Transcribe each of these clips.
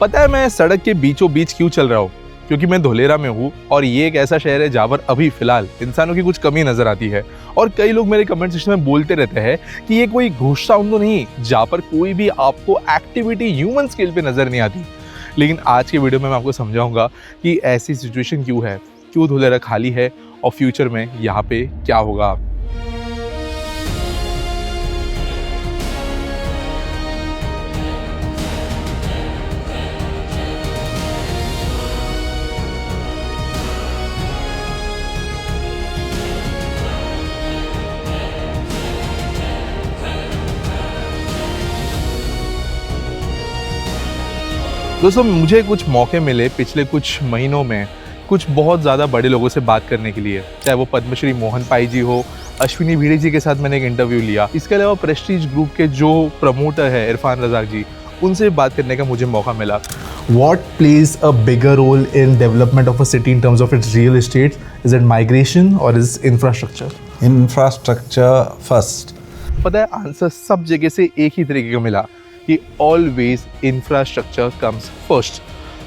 पता है मैं सड़क के बीचों बीच क्यों चल रहा हूँ? क्योंकि मैं धोलेरा में हूँ और ये एक ऐसा शहर है जहाँ पर अभी फिलहाल इंसानों की कुछ कमी नजर आती है। और कई लोग मेरे कमेंट सेक्शन में बोलते रहते हैं कि ये कोई घोष साउंड तो नहीं जहाँ पर कोई भी आपको एक्टिविटी ह्यूमन स्केल पे नजर नहीं आती। लेकिन आज के वीडियो में मैं आपको समझाऊंगा कि ऐसी सिचुएशन क्यों है, क्यों धोलेरा खाली है और फ्यूचर में यहाँ पे क्या होगा। दोस्तों मुझे कुछ मौके मिले पिछले कुछ महीनों में कुछ बहुत ज़्यादा बड़े लोगों से बात करने के लिए, चाहे वो पद्मश्री मोहन पाई जी हो, अश्विनी भिड़े जी के साथ मैंने एक इंटरव्यू लिया। इसके अलावा प्रेस्टीज ग्रुप के जो प्रमोटर है इरफान रज़ाक जी, उनसे बात करने का मुझे मौका मिला। What plays a bigger role in development of a city in terms of its real estate? Is it migration or is infrastructure? Infrastructure first. पता है आंसर सब जगह से एक ही तरीके का मिला कि ऑलवेज इंफ्रास्ट्रक्चर कम्स फर्स्ट।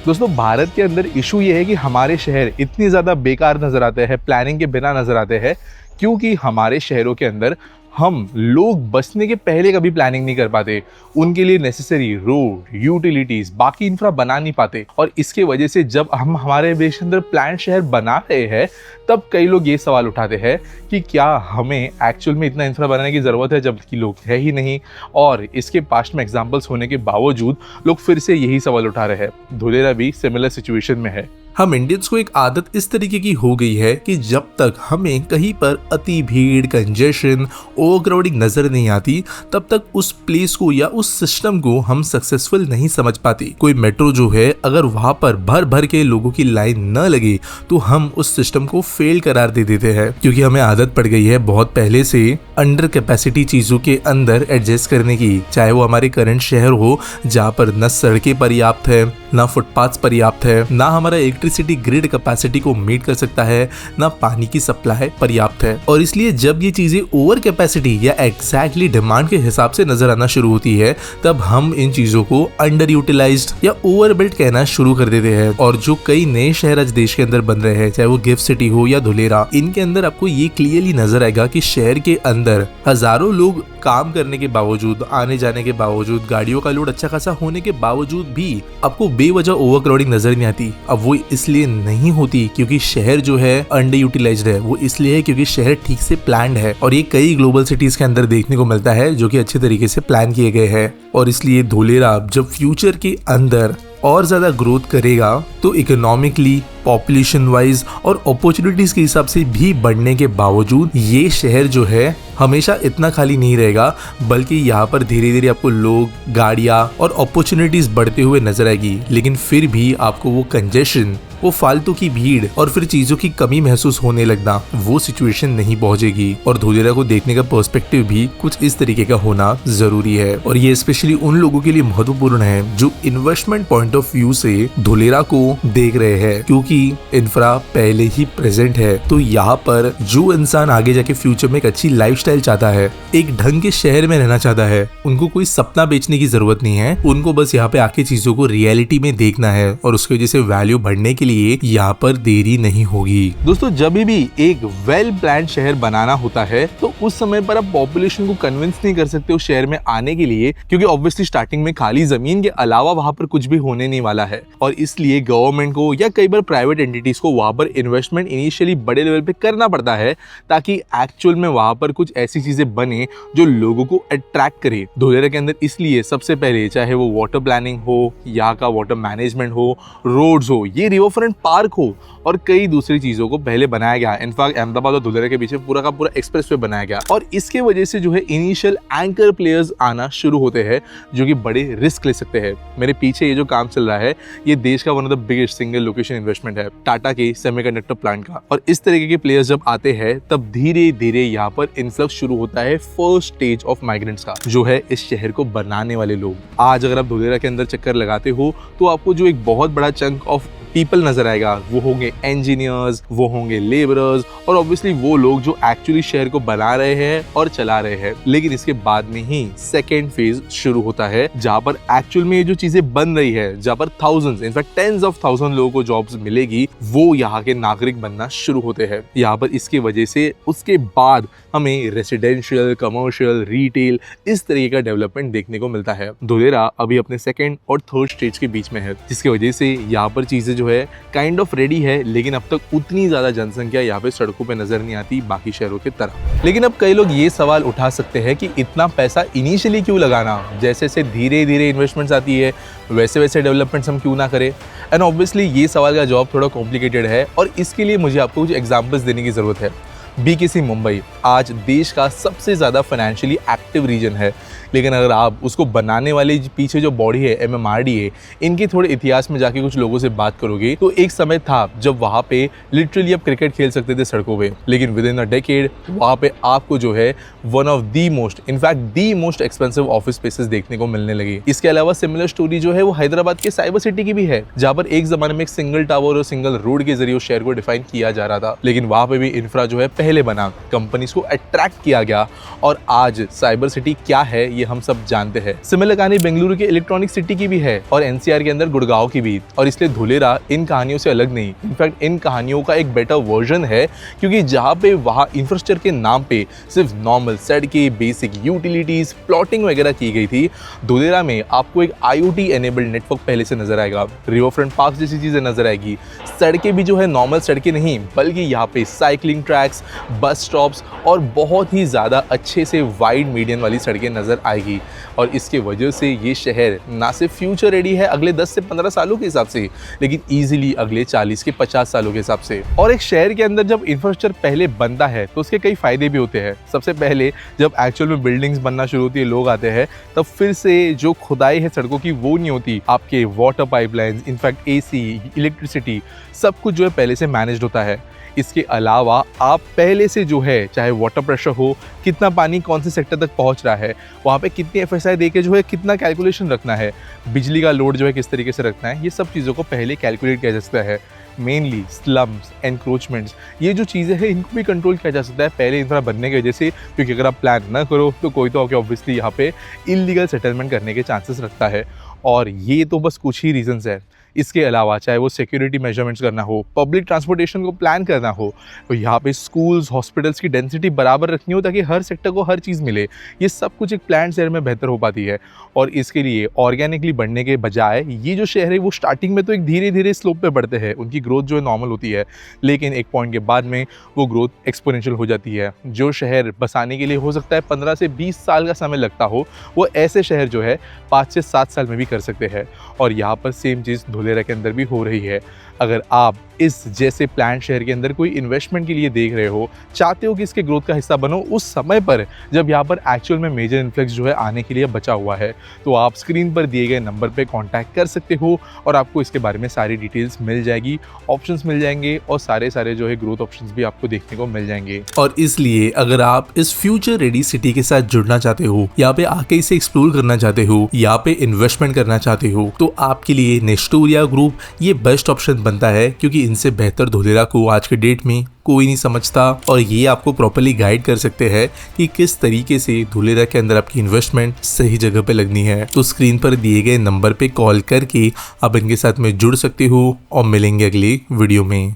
दोस्तों भारत के अंदर इशू ये है कि हमारे शहर इतनी ज़्यादा बेकार नज़र आते हैं, प्लानिंग के बिना नज़र आते हैं, क्योंकि हमारे शहरों के अंदर हम लोग बसने के पहले कभी प्लानिंग नहीं कर पाते। उनके लिए नेसेसरी रोड, यूटिलिटीज, बाकी इंफ्रा बना नहीं पाते। और इसके वजह से जब हम हमारे देश के अंदर प्लान शहर बना रहे हैं तब कई लोग ये सवाल उठाते हैं कि क्या हमें एक्चुअल में इतना इंफ्रा बनाने की ज़रूरत है जबकि लोग है ही नहीं। और इसके पास्ट में एग्जाम्पल्स होने के बावजूद लोग फिर से यही सवाल उठा रहे हैं। धोलेरा भी सिमिलर सिचुएशन में है। हम इंडियंस को एक आदत इस तरीके की हो गई है कि जब तक हमें कहीं पर अति भीड़, कंजेशन, ओवरक्राउडिंग नजर नहीं आती तब तक उस प्लेस को या उस सिस्टम को हम सक्सेसफुल नहीं समझ पाते। कोई मेट्रो जो है अगर वहां पर भर भर के लोगों की लाइन न लगे तो हम उस सिस्टम को फेल करार दे देते हैं, क्योंकि हमें आदत पड़ गई है बहुत पहले से अंडर कैपेसिटी चीजों के अंदर एडजस्ट करने की। चाहे वो हमारे करंट शहर हो जहाँ पर न सड़कें पर्याप्त है, ना फुटपाथ पर्याप्त है, ना हमारा इलेक्ट्रिसिटी ग्रिड कैपेसिटी को मीट कर सकता है, ना पानी की सप्लाई पर्याप्त है। और इसलिए जब ये चीजें ओवर कैपेसिटी या एग्जैक्टली डिमांड के हिसाब से नजर आना शुरू होती है तब हम इन चीजों को अंडर यूटिलाइज्ड या ओवरबिल्ट कहना शुरू कर देते हैं। और जो कई नए शहर आज देश के अंदर बन रहे हैं, चाहे वो गिफ्ट सिटी हो या धोलेरा, इनके अंदर आपको ये क्लियरली नजर आएगा कि शहर के अंदर हजारों लोग काम करने के बावजूद, आने जाने के बावजूद, गाड़ियों का लोड अच्छा खासा होने के बावजूद भी आपको बेवजह ओवरक्राउडिंग नजर नहीं आती। अब वो इसलिए नहीं होती क्योंकि शहर जो है अंडर यूटिलाइज्ड है, वो इसलिए है क्योंकि शहर ठीक से प्लान्ड है। और ये कई ग्लोबल सिटीज के अंदर देखने को मिलता है जो कि अच्छे तरीके से प्लान किए गए हैं। और इसलिए धोलेरा जब फ्यूचर के अंदर और ज्यादा ग्रोथ करेगा तो इकोनॉमिकली, पॉपुलेशन वाइज और अपॉर्चुनिटीज के हिसाब से भी बढ़ने के बावजूद ये शहर जो है हमेशा इतना खाली नहीं रहेगा, बल्कि यहाँ पर धीरे धीरे आपको लोग, गाड़ियाँ और अपॉर्चुनिटीज बढ़ते हुए नजर आएगी। लेकिन फिर भी आपको वो कंजेशन, वो फालतू की भीड़ और फिर चीजों की कमी महसूस होने लगना, वो सिचुएशन नहीं पहुंचेगी। और धोलेरा को देखने का पर्सपेक्टिव भी कुछ इस तरीके का होना जरूरी है। और ये स्पेशली उन लोगों के लिए महत्वपूर्ण है जो इन्वेस्टमेंट पॉइंट ऑफ व्यू से धोलेरा को देख रहे हैं, क्योंकि इंफ्रा पहले ही प्रेजेंट है। तो यहाँ पर जो इंसान आगे जाके फ्यूचर में एक अच्छी लाइफस्टाइल चाहता है, एक ढंग के शहर में रहना चाहता है, उनको कोई सपना बेचने की जरूरत नहीं है। उनको बस यहाँ पे आके चीजों को रियलिटी में देखना है और उसकी वजह से वैल्यू बढ़ने के लिए यहाँ पर देरी नहीं होगी। दोस्तों जब भी एक वेल प्लान्ड शहर बनाना होता है तो उस समय पर आप पॉपुलेशन को कन्विंस नहीं कर सकते उस शहर में आने के लिए, क्योंकि ऑब्वियसली स्टार्टिंग में खाली जमीन के अलावा वहां पर कुछ भी होने नहीं वाला है। और इसलिए गवर्नमेंट को या कई बार प्राइवेट एंटिटीज को वहां पर इन्वेस्टमेंट इनिशियली बड़े लेवल पे करना पड़ता है ताकि एक्चुअल में वहां पर कुछ ऐसी चीजें बने जो लोगों को अट्रैक्ट करे। धोलेरा के अंदर इसलिए सबसे पहले चाहे वो वाटर प्लानिंग हो, यहाँ का वाटर मैनेजमेंट हो, रोड्स हो, ये रिवर फ्रंट पार्क हो और कई दूसरी चीजों को पहले बनाया गया। इनफैक्ट अहमदाबाद और धोलेरा के पीछे पूरा का पूरा एक्सप्रेसवे बनाया गया। और इसके वजह से जो है इनिशियल एंकर प्लेयर्स आना शुरू होते हैं जो कि बड़े रिस्क ले सकते हैं। मेरे पीछे ये जो काम चल रहा है ये देश का one of the biggest single location investment है, टाटा के सेमीकंडक्टर प्लांट का। और इस तरीके के प्लेयर्स जब आते हैं तब धीरे धीरे यहाँ पर इन्फ्लक्स शुरू होता है फर्स्ट स्टेज ऑफ माइग्रेंट्स का, जो है इस शहर को बनाने वाले लोग। आज अगर आप धोलेरा के अंदर चक्कर लगाते हो तो आपको जो एक बहुत बड़ा चंक ऑफ पीपल नजर आएगा, वो होंगे इंजीनियर्स, वो होंगे लेबरर्स और ऑब्वियसली वो लोग जो एक्चुअली शहर को बना रहे हैं और चला रहे हैं। लेकिन इसके बाद में ही सेकेंड फेज शुरू होता है जहां पर एक्चुअल में ये जो चीजें बन रही है, जहां पर thousands in fact tens of thousand लोगों को जॉब्स मिलेगी, वो यहाँ के नागरिक बनना शुरू होते हैं। यहाँ पर इसकी वजह से उसके बाद हमें रेसिडेंशियल, कमर्शियल, रिटेल इस तरीके का डेवलपमेंट देखने को मिलता है। धुलेरा अभी अपने सेकंड और थर्ड स्टेज के बीच में है, जिसकी वजह से यहाँ पर चीजें जो है काइंड ऑफ रेडी है, लेकिन अब तक उतनी ज्यादा जनसंख्या यहाँ पे सड़कों पे नजर नहीं आती बाकी शहरों की तरह। लेकिन अब कई लोग ये सवाल उठा सकते हैं कि इतना पैसा इनिशियली क्यों लगाना, जैसे जैसे धीरे धीरे इन्वेस्टमेंट्स आती है वैसे वैसे डेवलपमेंट्स हम क्यों ना करें। एंड ऑब्वियसली ये सवाल का जवाब थोड़ा कॉम्प्लिकेटेड है और इसके लिए मुझे आपको कुछ एग्जांपल्स देने की जरूरत है। BKC मुंबई आज देश का सबसे ज़्यादा फाइनेंशियली एक्टिव रीजन है, लेकिन अगर आप उसको बनाने वाले पीछे जो बॉडी है MMRDA, इनके थोड़े इतिहास में जाके कुछ लोगों से बात करोगे तो एक समय था जब वहाँ पे लिटरली आप क्रिकेट खेल सकते थे सड़कों पे, लेकिन विद इन अ डेकेड वहाँ पे आपको जो है one of the most in fact the most expensive office spaces देखने को मिलने लगी। इसके अलावा सिमिलर स्टोरी जो है वो हैदराबाद के साइबर सिटी की भी है, जहाँ पर एक जमाने में एक सिंगल टावर और सिंगल रोड के जरिए उस शहर को डिफाइन किया जा रहा था, लेकिन वहाँ पे भी इंफ्रा जो है पहले बना, कंपनीज को अट्रैक्ट किया गया और आज साइबर सिटी क्या है ये हम सब जानते हैं। सिमिलर कहानी बेंगलुरु के इलेक्ट्रॉनिक सिटी की भी है और NCR के अंदर गुड़गांव की भी, और इसलिए धुलेरा इन कहानियों से अलग नहीं, इनफैक्ट इन कहानियों का एक बेटर वर्जन है, क्योंकि जहाँ पे वहाँ इंफ्रास्ट्रक्चर के नाम पे सिर्फ नॉर्मल सड़कें, बेसिक यूटिलिटीज, प्लॉटिंग वगैरह की गई थी, धुलेरा में आपको एक IoT एनेबल्ड नेटवर्क पहले से नजर आएगा, रिवर फ्रंट पार्क जैसी चीजें नजर आएगी, सड़कें भी जो है नॉर्मल सड़कें नहीं बल्कि यहाँ पे साइकिलिंग ट्रैक्स, बस स्टॉप्स और बहुत ही ज़्यादा अच्छे से वाइड मीडियन वाली सड़कें नज़र आएगी। और इसके वजह से ये शहर ना सिर्फ फ्यूचर रेडी है अगले 10 से 15 सालों के हिसाब से, लेकिन ईजिली अगले 40 के 50 सालों के हिसाब से। और एक शहर के अंदर जब इंफ्रास्ट्रक्चर पहले बनता है तो उसके कई फायदे भी होते हैं। सबसे पहले जब एक्चुअल में बिल्डिंग्स बनना शुरू होती है, लोग आते हैं, तब फिर से जो खुदाई है सड़कों की वो नहीं होती। आपके water pipelines, in fact AC, electricity सब कुछ जो है पहले से मैनेज्ड होता है। इसके अलावा आप पहले से जो है चाहे वाटर प्रेशर हो, कितना पानी कौन से सेक्टर तक पहुंच रहा है, वहाँ पे कितनी FSI देके जो है कितना कैलकुलेशन रखना है, बिजली का लोड जो है किस तरीके से रखना है, ये सब चीज़ों को पहले कैलकुलेट किया जा सकता है। मेनली स्लम्स, एनक्रोचमेंट्स, ये जो चीज़ें हैं इनको भी कंट्रोल किया जा सकता है पहले इंफ्रा बनने की वजह से, क्योंकि अगर आप प्लान ना करो तो कोई तो आके ऑब्वियसली यहाँ पे इलीगल सेटलमेंट करने के चांसेस रखता है। और ये तो बस कुछ ही रीजंस है। इसके अलावा चाहे वो सिक्योरिटी मेजरमेंट्स करना हो, पब्लिक ट्रांसपोर्टेशन को प्लान करना हो, तो यहाँ पे स्कूल्स, हॉस्पिटल्स की डेंसिटी बराबर रखनी हो ताकि हर सेक्टर को हर चीज़ मिले, ये सब कुछ एक प्लान शहर में बेहतर हो पाती है। और इसके लिए ऑर्गेनिकली बढ़ने के बजाय ये जो शहर है वो स्टार्टिंग में तो एक धीरे धीरे स्लोप पे बढ़ते हैं, उनकी ग्रोथ जो है नॉर्मल होती है, लेकिन एक पॉइंट के बाद में वो ग्रोथ एक्सपोनेंशियल हो जाती है। जो शहर बसाने के लिए हो सकता है 15 से 20 साल का समय लगता हो, वो ऐसे शहर जो है 5 से 7 साल में भी कर सकते हैं। और यहाँ पर सेम चीज़ धुलेरा के अंदर भी हो रही है। अगर आप इस जैसे प्लान शहर के अंदर कोई इन्वेस्टमेंट के लिए देख रहे हो, चाहते हो कि इसके ग्रोथ का हिस्सा बनो, उस समय पर जब यहाँ पर एक्चुअल में मेजर इन्फ्लक्स जो है आने के लिए बचा हुआ है, तो आप स्क्रीन पर दिए गए नंबर पे कांटेक्ट कर सकते हो और आपको इसके बारे में सारी डिटेल्स मिल जाएगी, ऑप्शंस मिल जाएंगे और सारे जो है ग्रोथ ऑप्शंस भी आपको देखने को मिल जाएंगे। और इसलिए अगर आप इस फ्यूचर रेडी सिटी के साथ जुड़ना चाहते हो, यहाँ पे आके इसे एक्सप्लोर करना चाहते हो, यहाँ पे इन्वेस्टमेंट करना चाहते हो, तो आपके लिए नेस्टोरिया ग्रुप ये बेस्ट ऑप्शन बनता है, क्योंकि इनसे बेहतर धुलेरा को आज के डेट में कोई नहीं समझता। और ये आपको प्रॉपर्ली गाइड कर सकते हैं कि किस तरीके से धुलेरा के अंदर आपकी इन्वेस्टमेंट सही जगह पे लगनी है। तो स्क्रीन पर दिए गए नंबर पे कॉल करके आप इनके साथ में जुड़ सकते हो और मिलेंगे अगली वीडियो में।